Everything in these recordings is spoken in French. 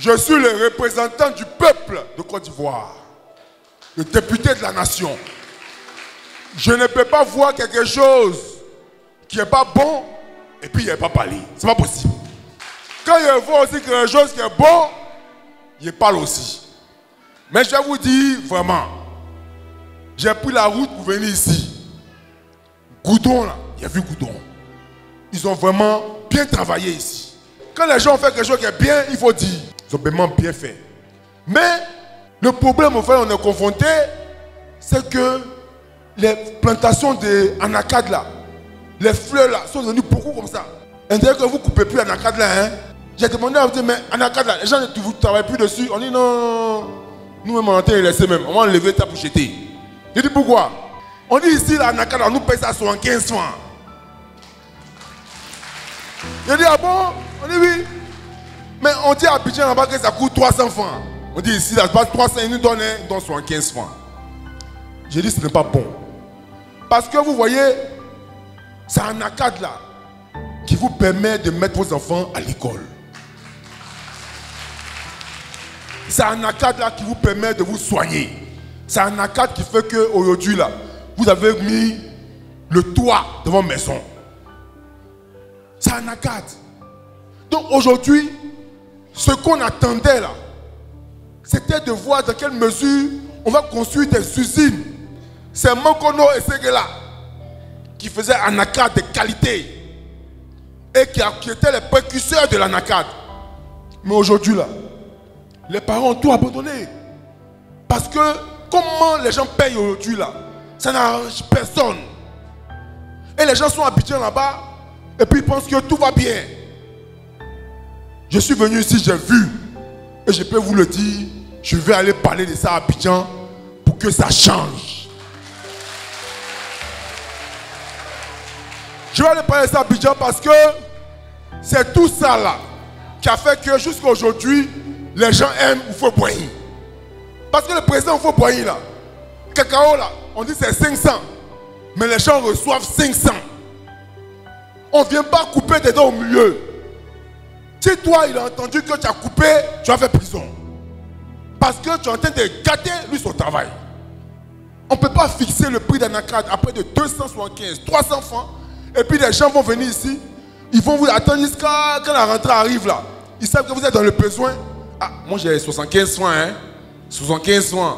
Je suis le représentant du peuple de Côte d'Ivoire. Le député de la nation. Je ne peux pas voir quelque chose qui n'est pas bon et puis il n'est pas parlé. Ce n'est pas possible. Quand il voit aussi quelque chose qui est bon, il parle aussi. Mais je vais vous dire vraiment, j'ai pris la route pour venir ici. Goudon là, il y a vu Goudon. Ils ont vraiment bien travaillé ici. Quand les gens font quelque chose qui est bien, il faut dire, ils ont vraiment bien fait. Mais le problème auquel on est confronté, c'est que les plantations d'anacades là, les fleurs là, sont devenues beaucoup comme ça. Et dès que vous ne coupez plus l'anacade là, hein, j'ai demandé à vous dire, mais anacade là, les gens ne travaillent plus dessus. On dit non, nous-mêmes on a laissé même, on va enlever ça pour jeter. Je dis pourquoi? On dit ici l'anacade, on nous paye ça 75 francs. Je dis ah bon? On dit oui. Mais on dit à Abidjan là-bas que ça coûte 300 francs. On dit ici, là, 300, ils nous donnent 75 francs. J'ai dit ce n'est pas bon. Parce que vous voyez, c'est un acade là qui vous permet de mettre vos enfants à l'école. C'est un acade là qui vous permet de vous soigner. C'est un acade qui fait qu'aujourd'hui là, vous avez mis le toit de votre maison. C'est un acade. Donc aujourd'hui, ce qu'on attendait là, c'était de voir dans quelle mesure on va construire des usines. C'est Mankono et Seguela qui faisaient un anacade de qualité et qui étaient les précurseurs de l'anacade. Mais aujourd'hui là, les parents ont tout abandonné. Parce que comment les gens payent aujourd'hui là, ça n'arrange personne. Et les gens sont habitués là-bas et puis ils pensent que tout va bien. Je suis venu ici, j'ai vu. Et je peux vous le dire, je vais aller parler de ça à Abidjan pour que ça change. Je vais aller parler de ça à Abidjan parce que c'est tout ça là qui a fait que jusqu'à aujourd'hui, les gens aiment Houphouët-Boigny. Parce que le président Houphouët-Boigny là, cacao là, on dit c'est 500. Mais les gens reçoivent 500. On ne vient pas couper des dents au milieu. Si toi, il a entendu que tu as coupé, tu vas faire prison. Parce que tu es en train de gâter lui son travail. On ne peut pas fixer le prix d'un acade à près de 275, 300 francs. Et puis les gens vont venir ici. Ils vont vous attendre jusqu'à quand la rentrée arrive là. Ils savent que vous êtes dans le besoin. Ah, moi j'ai 75 francs, hein. 75 francs.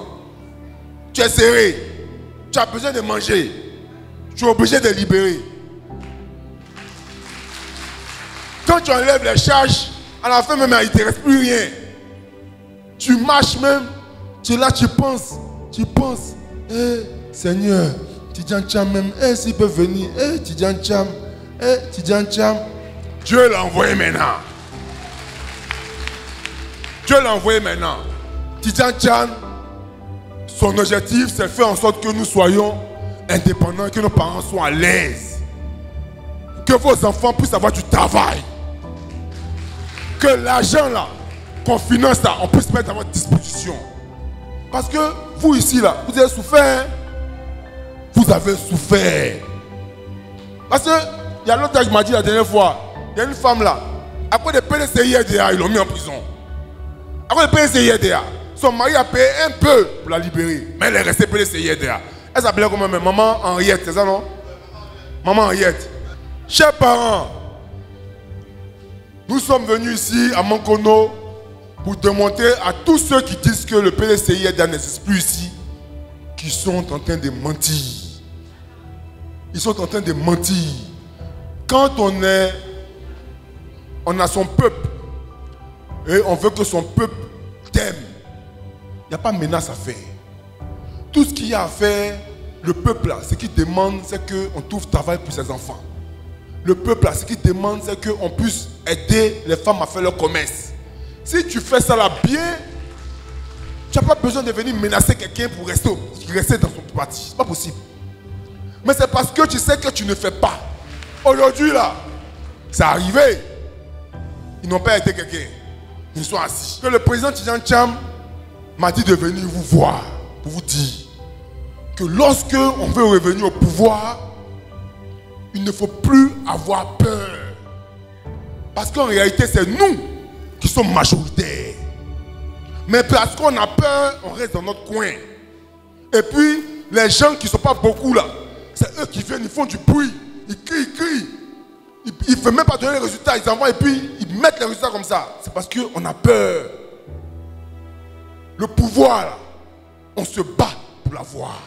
Tu es serré. Tu as besoin de manger. Tu es obligé de libérer. Quand tu enlèves les charges, à la fin même, il ne te reste plus rien. Tu marches même, tu es là, tu penses, Seigneur, Tidjan Cham même, s'il peut venir, Tidjan Cham, Dieu l'a envoyé maintenant. Dieu l'a envoyé maintenant. Tidjan Cham, son objectif, c'est faire en sorte que nous soyons indépendants, que nos parents soient à l'aise. Que vos enfants puissent avoir du travail. Que l'argent là, qu'on finance là, on puisse mettre à votre disposition. Parce que vous ici là, vous avez souffert. Vous avez souffert. Parce que, il y a l'autre qui m'a dit la dernière fois, il y a une femme là, après de payer le CIRDA, ils l'ont mis en prison. Après de payer le CIRDA, son mari a payé un peu pour la libérer. Mais elle est restée payer le CIRDA. Elle s'appelait comment même? Maman Henriette, c'est ça non? Maman Henriette. Chers parents, nous sommes venus ici à Mankono pour démontrer à tous ceux qui disent que le PDCID n'existe plus ici, qu'ils sont en train de mentir. Ils sont en train de mentir. Quand on a son peuple et on veut que son peuple t'aime, il n'y a pas de menace à faire. Tout ce qu'il y a à faire, le peuple là, ce qu'il demande, c'est qu'on trouve travail pour ses enfants. Le peuple là, ce qu'il demande, c'est qu'on puisse aider les femmes à faire leur commerce. Si tu fais ça là bien, tu n'as pas besoin de venir menacer quelqu'un pour rester dans son parti. Ce n'est pas possible. Mais c'est parce que tu sais que tu ne fais pas. Aujourd'hui là, c'est arrivé. Ils n'ont pas aidé quelqu'un. Ils sont assis. Que le président Tidjan Cham m'a dit de venir vous voir pour vous dire que lorsque on veut revenir au pouvoir, il ne faut plus avoir peur. Parce qu'en réalité, c'est nous qui sommes majoritaires. Mais parce qu'on a peur, on reste dans notre coin. Et puis, les gens qui ne sont pas beaucoup là, c'est eux qui viennent, ils font du bruit. Ils crient. Ils ne veulent même pas donner les résultats. Ils envoient et puis ils mettent les résultats comme ça. C'est parce qu'on a peur. Le pouvoir, là, on se bat pour l'avoir.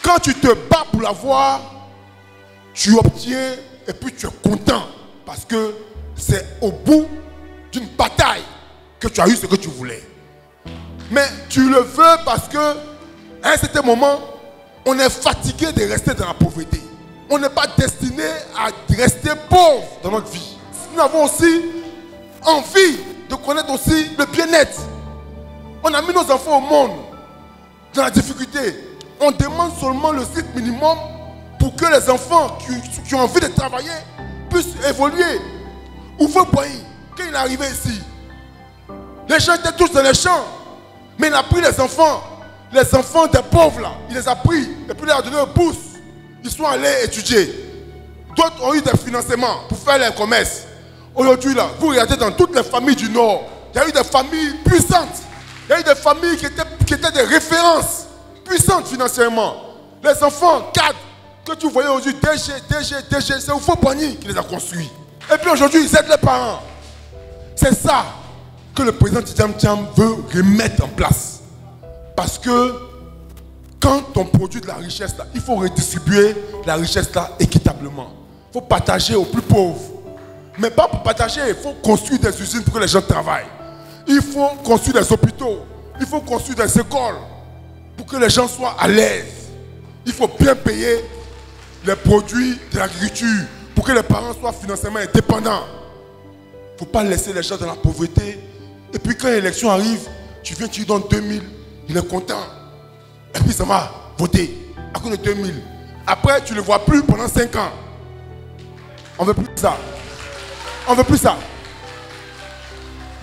Quand tu te bats pour l'avoir, tu obtiens et puis tu es content. Parce que c'est au bout d'une bataille que tu as eu ce que tu voulais. Mais tu le veux parce que à un certain moment, on est fatigué de rester dans la pauvreté. On n'est pas destiné à rester pauvre dans notre vie. Nous avons aussi envie de connaître aussi le bien-être. On a mis nos enfants au monde dans la difficulté. On demande seulement le strict minimum pour que les enfants qui ont envie de travailler puissent évoluer. Ouvre Boyi, quand il est arrivé ici, les gens étaient tous dans les champs. Mais il a pris les enfants des pauvres là, il les a pris et puis il leur a donné une bourse. Ils sont allés étudier. D'autres ont eu des financements pour faire les commerces. Aujourd'hui là, vous regardez dans toutes les familles du Nord, il y a eu des familles puissantes. Il y a eu des familles qui étaient des références puissantes financièrement. Les enfants cadres que tu voyais aujourd'hui, DG, c'est Oufo Boigny qui les a construits. Et puis aujourd'hui, ils aident les parents. C'est ça que le président Tidjam Thiam veut remettre en place. Parce que quand on produit de la richesse là, il faut redistribuer la richesse là équitablement. Il faut partager aux plus pauvres. Mais pas pour partager, il faut construire des usines pour que les gens travaillent. Il faut construire des hôpitaux. Il faut construire des écoles pour que les gens soient à l'aise. Il faut bien payer les produits de l'agriculture pour que les parents soient financièrement indépendants. Il ne faut pas laisser les gens dans la pauvreté. Et puis quand l'élection arrive, tu viens, tu lui donnes 2000, il est content. Et puis ça va voter à cause de 2000. Après, tu ne le vois plus pendant 5 ans. On ne veut plus ça. On ne veut plus ça.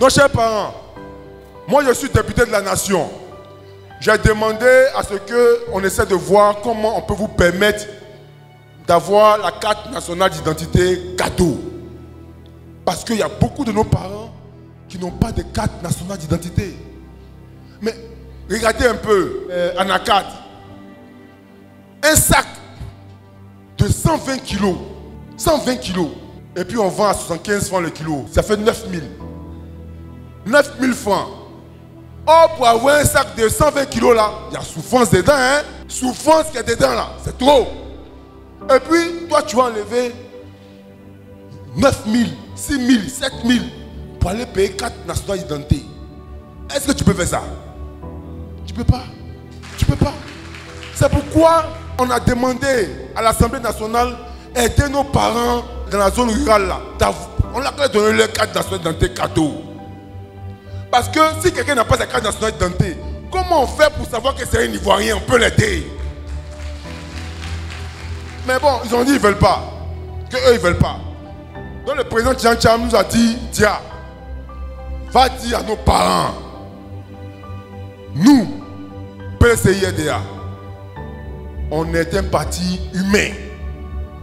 Donc, chers parents, moi je suis député de la nation. J'ai demandé à ce qu'on essaie de voir comment on peut vous permettre d'avoir la carte nationale d'identité cadeau. Parce qu'il y a beaucoup de nos parents qui n'ont pas de carte nationale d'identité. Mais regardez un peu, Anacat. Un sac de 120 kilos. 120 kilos. Et puis on vend à 75 francs le kilo. Ça fait 9000. 9000 francs. Or, pour avoir un sac de 120 kilos là, il y a souffrance dedans, hein. Souffrance qui est dedans là, c'est trop. Et puis, toi, tu vas enlever 9000, 6000, 7000 pour aller payer 4 nationales d'identité. Est-ce que tu peux faire ça? Tu peux pas. Tu peux pas. C'est pourquoi on a demandé à l'Assemblée nationale d'aider nos parents dans la zone rurale là. On leur a donné leur carte nationale d'identité cadeau. Parce que si quelqu'un n'a pas sa carte nationale d'identité, comment on fait pour savoir que c'est un Ivoirien? On peut l'aider. Mais bon, ils ont dit qu'ils ne veulent pas. Qu'eux, ils ne veulent pas. Donc le président Tidjam Thiam nous a dit, Dia, va dire à nos parents, nous, PCIRDA, on est un parti humain.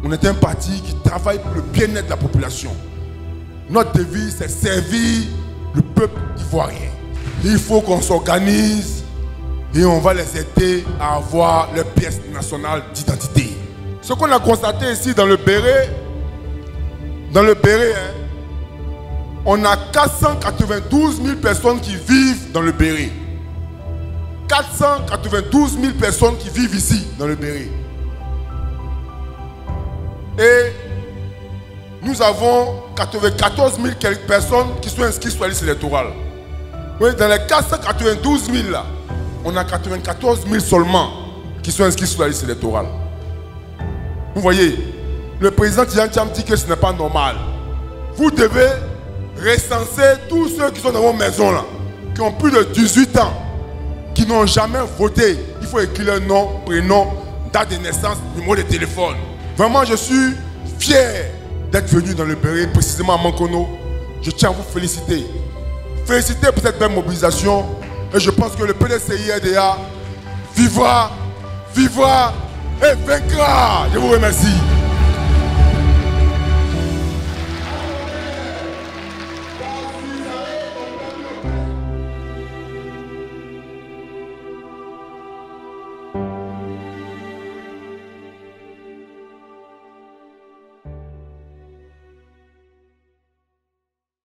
On est un parti qui travaille pour le bien-être de la population. Notre devise, c'est servir le peuple ivoirien. Il faut qu'on s'organise et on va les aider à avoir leur pièce nationale d'identité. Ce qu'on a constaté ici dans le Béret, hein, on a 492 000 personnes qui vivent dans le Béret. 492 000 personnes qui vivent ici dans le Béret. Et nous avons 94 000 quelques personnes qui sont inscrites sur la liste électorale. Oui, dans les 492 000 là, on a 94 000 seulement qui sont inscrits sur la liste électorale. Vous voyez, le président Tidjam Thiam dit que ce n'est pas normal. Vous devez recenser tous ceux qui sont dans vos maisons là, qui ont plus de 18 ans, qui n'ont jamais voté. Il faut écrire leur nom, prénom, date de naissance, numéro de téléphone. Vraiment, je suis fier d'être venu dans le Béret, précisément à Mankono. Je tiens à vous féliciter. Féliciter pour cette belle mobilisation. Et je pense que le PDCIRDA vivra et vaincra. Je vous remercie.